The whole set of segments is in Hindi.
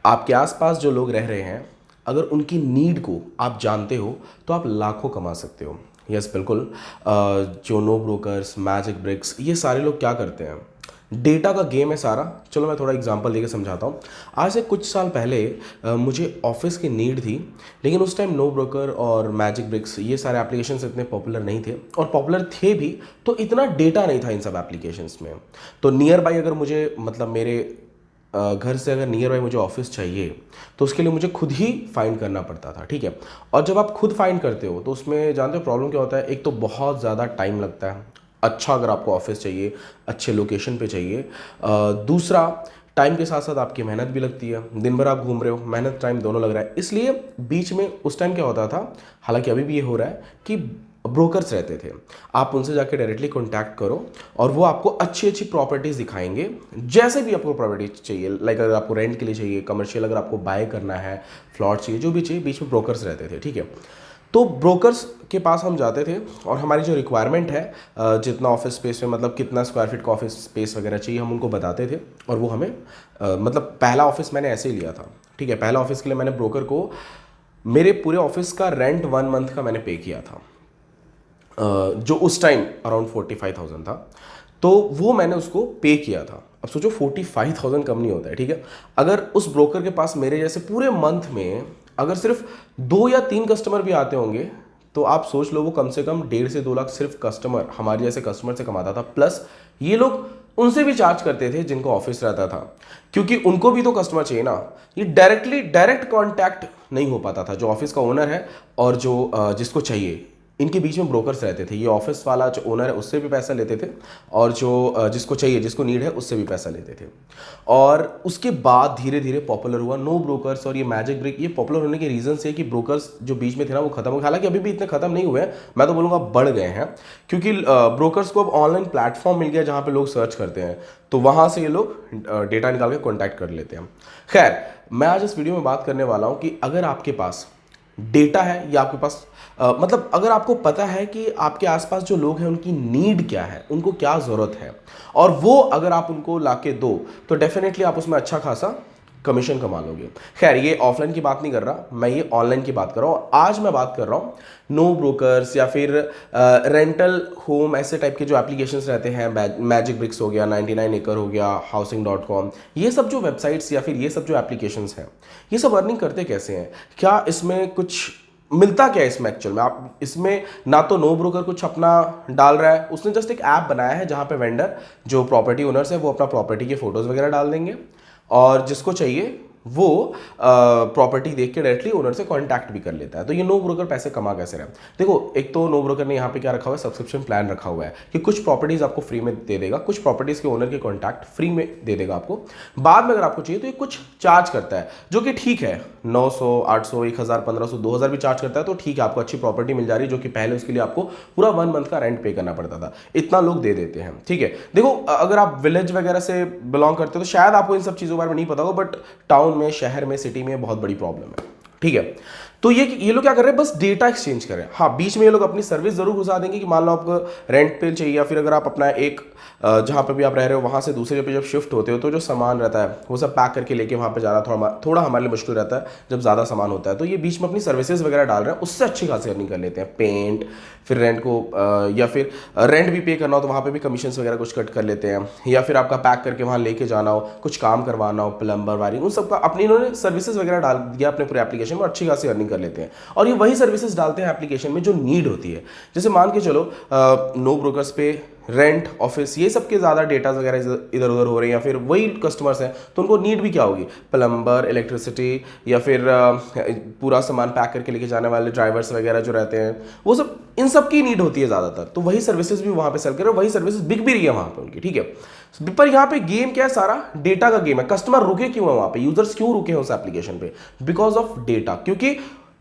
आपके आसपास जो लोग रह रहे हैं, अगर उनकी नीड को आप जानते हो तो आप लाखों कमा सकते हो। यस, बिल्कुल। जो नो ब्रोकर्स, मैजिक ब्रिक्स, ये सारे लोग क्या करते हैं, डेटा का गेम है सारा। चलो मैं थोड़ा एग्जांपल देके समझाता हूँ। आज से कुछ साल पहले मुझे ऑफिस की नीड थी, लेकिन उस टाइम नो ब्रोकर और मैजिक ब्रिक्स ये सारे एप्लीकेशंस इतने पॉपुलर नहीं थे, और पॉपुलर थे भी तो इतना डेटा नहीं था इन सब एप्लीकेशंस में। तो नियर बाई अगर मुझे, मतलब मेरे घर से अगर नियर बाई मुझे ऑफिस चाहिए तो उसके लिए मुझे खुद ही फाइंड करना पड़ता था, ठीक है। और जब आप खुद फाइंड करते हो तो उसमें जानते हो प्रॉब्लम क्या होता है, एक तो बहुत ज़्यादा टाइम लगता है। अच्छा, अगर आपको ऑफिस चाहिए, अच्छे लोकेशन पे चाहिए। दूसरा, टाइम के साथ साथ आपकी मेहनत भी लगती है। दिन भर आप घूम रहे हो, मेहनत टाइम दोनों लग रहा है। इसलिए बीच में उस टाइम क्या होता था, हालांकि अभी भी ये हो रहा है कि ब्रोकर्स रहते थे। आप उनसे जाके डायरेक्टली कॉन्टैक्ट करो और वो आपको अच्छी अच्छी प्रॉपर्टीज़ दिखाएंगे। जैसे भी आपको प्रॉपर्टी चाहिए, लाइक अगर आपको रेंट के लिए चाहिए, कमर्शियल अगर आपको बाय करना है, प्लॉट चाहिए, जो भी चाहिए, बीच में ब्रोकर्स रहते थे, ठीक है। तो ब्रोकर्स के पास हम जाते थे और हमारी जो रिक्वायरमेंट है, जितना ऑफिस स्पेस में, मतलब कितना स्क्वायर फीट का ऑफिस स्पेस वगैरह चाहिए, हम उनको बताते थे और वो हमें मतलब पहला ऑफिस मैंने ऐसे ही लिया था, ठीक है। पहला ऑफिस के लिए मैंने ब्रोकर को मेरे पूरे ऑफिस का रेंट 1 मंथ का मैंने पे किया था, जो उस टाइम अराउंड 45,000 था। तो वो मैंने उसको पे किया था। अब सोचो 45,000 कम नहीं होता है, ठीक है। अगर उस ब्रोकर के पास मेरे जैसे पूरे मंथ में अगर सिर्फ 2 या 3 कस्टमर भी आते होंगे, तो आप सोच लो वो कम से कम 1.5 से 2 लाख सिर्फ कस्टमर, हमारे जैसे कस्टमर से कमाता था। प्लस ये लोग उनसे भी चार्ज करते थे जिनको ऑफिस रहता था, क्योंकि उनको भी तो कस्टमर चाहिए ना। ये डायरेक्ट कांटेक्ट नहीं हो पाता था, जो ऑफिस का ओनर है और जो जिसको चाहिए, इनके बीच में ब्रोकर्स रहते थे। ये ऑफिस वाला जो ओनर है उससे भी पैसा लेते थे, और जो जिसको चाहिए, जिसको नीड है, उससे भी पैसा लेते थे। और उसके बाद धीरे धीरे पॉपुलर हुआ नो ब्रोकर्स और ये मैजिक ब्रिक। ये पॉपुलर होने के रीजन से कि ब्रोकर्स जो बीच में थे ना वो खत्म हो गए। हालांकि अभी भी इतने खत्म नहीं हुए हैं, मैं तो बोलूँगा बढ़ गए हैं, क्योंकि ब्रोकर्स को अब ऑनलाइन प्लेटफॉर्म मिल गया जहाँ पे लोग सर्च करते हैं, तो वहाँ से ये लोग डेटा निकाल के कॉन्टैक्ट कर लेते हैं। खैर, मैं आज इस वीडियो में बात करने वाला हूँ कि अगर आपके पास डेटा है या आपके पास मतलब अगर आपको पता है कि आपके आसपास जो लोग हैं उनकी नीड क्या है, उनको क्या ज़रूरत है, और वो अगर आप उनको लाके दो तो डेफिनेटली आप उसमें अच्छा खासा कमीशन कमा लोगे। खैर, ये ऑफलाइन की बात नहीं कर रहा, मैं ये ऑनलाइन की बात कर रहा हूँ। आज मैं बात कर रहा हूँ नो ब्रोकर्स या फिर रेंटल होम, ऐसे टाइप के जो एप्लीकेशंस रहते हैं। मैजिक ब्रिक्स हो गया, 99 acre हो गया, हाउसिंग.com, ये सब जो वेबसाइट्स या फिर ये सब जो एप्लीकेशंस हैं, ये सब अर्निंग करते कैसे हैं, क्या इसमें कुछ मिलता क्या है इसमें एक्चुअल में। आप इसमें ना तो नो ब्रोकर कुछ अपना डाल रहा है, उसने जस्ट एक ऐप बनाया है जहां पे वेंडर, जो प्रॉपर्टी ओनर्स है, वो अपना प्रॉपर्टी के फोटोज वगैरह डाल देंगे, और जिसको चाहिए वो प्रॉपर्टी देख के डायरेक्टली ओनर से कांटेक्ट भी कर लेता है। तो ये नो ब्रोकर पैसे कमा कैसे रहे हैं? देखो, एक तो नो ब्रोकर ने यहाँ पे क्या रखा हुआ है, सब्सक्रिप्शन प्लान रखा हुआ है कि कुछ प्रॉपर्टीज आपको फ्री में दे देगा, कुछ प्रॉपर्टीज के ओनर के कांटेक्ट फ्री में दे देगा आपको। बाद में अगर आपको चाहिए तो ये कुछ चार्ज करता है, जो कि ठीक है, 900, 800, 1000, 1500, 2000 भी चार्ज करता है, तो ठीक है, आपको अच्छी प्रॉपर्टी मिल जा रही है, जो कि पहले उसके लिए आपको पूरा 1 मंथ का रेंट पे करना पड़ता था। इतना लोग दे देते हैं, ठीक है। देखो, अगर आप विलेज वगैरह से बिलोंग करते हो तो शायद आपको इन सब चीज़ों के बारे में नहीं पता होगा, बट टाउन में, शहर में, सिटी में बहुत बड़ी प्रॉब्लम है, ठीक है। तो ये लोग क्या कर रहे हैं, बस डेटा एक्सचेंज कर रहे हैं। हाँ, बीच में ये लोग अपनी सर्विस जरूर घुसा देंगे कि मान लो आपको रेंट पे चाहिए, या फिर अगर आप अपना एक जहाँ पे भी आप रह रहे हो वहाँ से दूसरे पे जब शिफ्ट होते हो तो जो सामान रहता है वो सब पैक करके लेके वहाँ पे जाना थोड़ा हमारे लिए मुश्किल रहता है जब ज़्यादा सामान होता है। तो ये बीच में अपनी सर्विसेज वगैरह डाल रहे हैं, उससे अच्छी खासी अर्निंग कर लेते हैं। पेंट, फिर रेंट को या फिर रेंट भी पे करना हो तो वहाँ पे भी कमीशन वगैरह कुछ कट कर लेते हैं, या फिर आपका पैक करके वहाँ लेके जाना हो, कुछ काम करवाना हो, प्लम्बर, वायरिंग, उन सबका अपनी इन्होंने सर्विसेज वगैरह डाल दिया अपने पूरे एप्लीकेशन में, अच्छी खासी अर्निंग कर लेते हैं। और ये वही सर्विसेज डालते हैं एप्लीकेशन में जो नीड होती है। जैसे मान के चलो नो ब्रोकर्स पे रेंट, ऑफिस, ये सब के ज़्यादा डेटा वगैरह इधर उधर हो रहे हैं, या फिर वही कस्टमर्स हैं तो उनको नीड भी क्या होगी, प्लम्बर, इलेक्ट्रिसिटी, या फिर पूरा सामान पैक करके लेके जाने वाले ड्राइवर्स वगैरह जो रहते हैं, वो सब, इन सब की नीड होती है ज़्यादातर। तो वही सर्विसेज भी वहाँ पे सेल कर रहे हैं, वही सर्विसेज बिक भी रही है वहाँ पे उनकी, ठीक है। पर यहाँ पे गेम क्या है, सारा डेटा का गेम है। कस्टमर रुके क्यों है वहाँ पे, यूजर्स क्यों रुके हैं उस एप्लीकेशन पे? Because of data. क्योंकि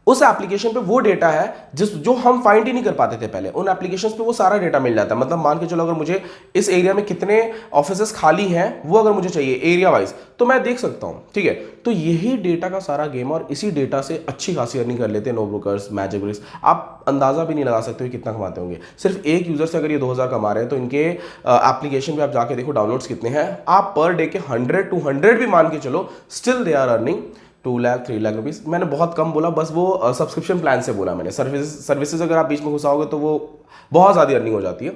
उस एप्लीकेशन पे वो डेटा है जो हम फाइंड ही नहीं कर पाते थे पहले, उन एप्लीकेशंस पे वो सारा डेटा मिल जाता है। मतलब मान के चलो अगर मुझे इस एरिया में कितने ऑफिसेस खाली हैं वो अगर मुझे चाहिए एरिया वाइज, तो मैं देख सकता हूँ, ठीक है। तो यही डेटा का सारा गेम, और इसी डेटा से अच्छी खासी अर्निंग कर लेते हैं नो ब्रोकर्स, मैजिक ब्रिक्स। आप अंदाजा भी नहीं लगा सकते हो कितना कमाते होंगे। सिर्फ एक यूजर से अगर ये 2000 कमा रहे हैं, तो इनके एप्लीकेशन पे आप जाके देखो डाउनलोड्स कितने हैं। आप पर डे के 100-200 भी मान के चलो, still they are earning 2 lakh 3 lakh rupees. मैंने बहुत कम बोला, बस वो सब्सक्रिप्शन प्लान से बोला मैंने। सर्विसेज अगर आप बीच में घुसाओगे तो वो बहुत ज़्यादा अर्निंग हो जाती है।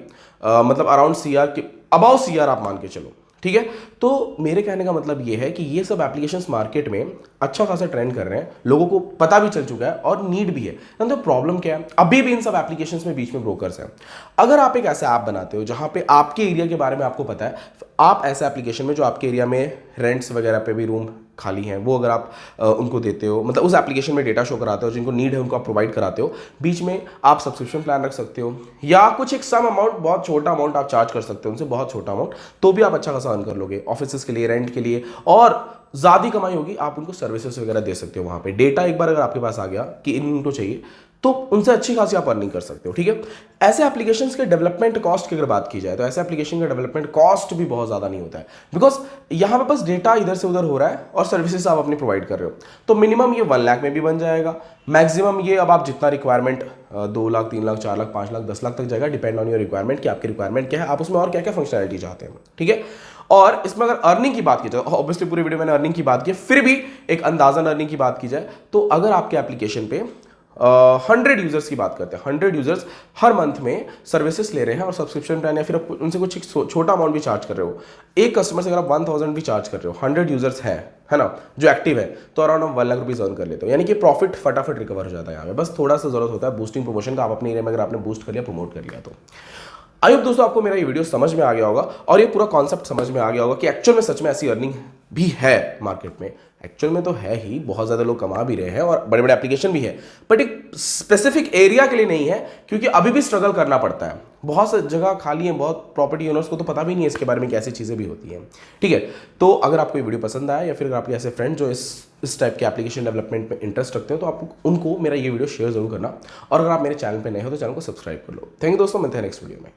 मतलब अराउंड CR के अबाउ CR आप मान के चलो, ठीक है। तो मेरे कहने का मतलब ये है कि ये सब एप्लीकेशंस मार्केट में अच्छा खासा ट्रेंड कर रहे हैं, लोगों को पता भी चल चुका है और नीड भी है। तो प्रॉब्लम क्या है, अभी भी इन सब एप्लीकेशंस में बीच में ब्रोकर्स हैं। अगर आप एक ऐसा ऐप बनाते हो जहां पे आपके एरिया के बारे में आपको पता है, आप ऐसे एप्लीकेशन में जो आपके एरिया में रेंट्स वगैरह पे भी रूम खाली हैं, वो अगर आप उनको देते हो, मतलब उस एप्लीकेशन में डेटा शो कराते हो, जिनको नीड है उनको आप प्रोवाइड कराते हो, बीच में आप सब्सक्रिप्शन प्लान रख सकते हो, या कुछ एक सम अमाउंट, बहुत छोटा अमाउंट आप चार्ज कर सकते हो उनसे, बहुत छोटा अमाउंट, तो भी आप अच्छा खासा अर्न कर लोगे ऑफिस के लिए, रेंट के लिए, और ज़्यादा कमाई होगी। आप उनको सर्विसेज वगैरह दे सकते हो वहाँ पे। डेटा एक बार अगर आपके पास आ गया कि इनको चाहिए, तो उनसे अच्छी खासी आप अर्निंग कर सकते हो, ठीक है। ऐसे एप्लीकेशंस के डेवलपमेंट कॉस्ट की अगर बात की जाए, तो ऐसे एप्लीकेशन का डेवलपमेंट कॉस्ट भी बहुत ज़्यादा नहीं होता है, बिकॉज यहाँ पे बस डेटा इधर से उधर हो रहा है और सर्विसेज आप अपनी प्रोवाइड कर रहे हो। तो मिनिमम ये 1 लाख में भी बन जाएगा, मैक्सिमम ये अब आप जितना रिक्वायरमेंट 2 लाख 3 लाख 4 लाख 5 लाख 10 लाख तक जाएगा, डिपेंड ऑन योर रिक्वायरमेंट कि आपकी रिक्वायरमेंट क्या है, आप उसमें और क्या क्या फंक्शनैलिटी चाहते हैं, ठीक है। और इसमें अगर अर्निंग की बात की जाए, ऑब्वियसली पूरी वीडियो मैंने अर्निंग की बात की, फिर भी एक अंदाजन अर्निंग की बात की जाए, तो अगर आपके एप्लीकेशन पे 100 यूजर्स की बात करते हैं, 100 यूजर्स हर मंथ में सर्विसेज ले रहे हैं और सब्सक्रिप्शन प्लान या फिर उनसे कुछ एक छोटा अमाउंट भी चार्ज कर रहे हो, एक कस्टमर से अगर आप 1000 भी चार्ज कर रहे हो, 100 यूजर्स है ना जो एक्टिव है, तो अराउंड हम 1 लाख रुपीज अर्न कर लेते हो। यानी कि प्रॉफिट फटाफट रिकवर हो जाता है यहाँ पे। बस थोड़ा सा जरूरत होता है बूस्टिंग प्रमोशन का। आप अपने एरिया में अगर आपने बूस्ट कर लिया, प्रमोट कर लिया, तो आई होप दोस्तों आपको मेरा ये वीडियो समझ में आ गया होगा और ये पूरा कॉन्सेप्ट समझ में आ गया होगा कि एक्चुअल में सच में ऐसी अर्निंग भी है मार्केट में। एक्चुअल में तो है ही, बहुत ज़्यादा लोग कमा भी रहे हैं और बड़े बड़े एप्लीकेशन भी है, बट एक स्पेसिफिक एरिया के लिए नहीं है, क्योंकि अभी भी स्ट्रगल करना पड़ता है। बहुत सी जगह खाली है, बहुत प्रॉपर्टी ओनर्स को तो पता भी नहीं है इसके बारे में कि ऐसी चीज़ें भी होती हैं, ठीक है। तो अगर आपको ये वीडियो पसंद आया या फिर अगर आपके ऐसे फ्रेंड जो इस टाइप के एप्लीकेशन डेवलपमेंट में इंटरेस्ट रखते हो, तो आप उनको मेरा ये वीडियो शेयर जरूर करना, और अगर आप मेरे चैनल पर नए हो तो चैनल को सब्सक्राइब कर लो। थैंक यू दोस्तों, मिलते हैं नेक्स्ट वीडियो में।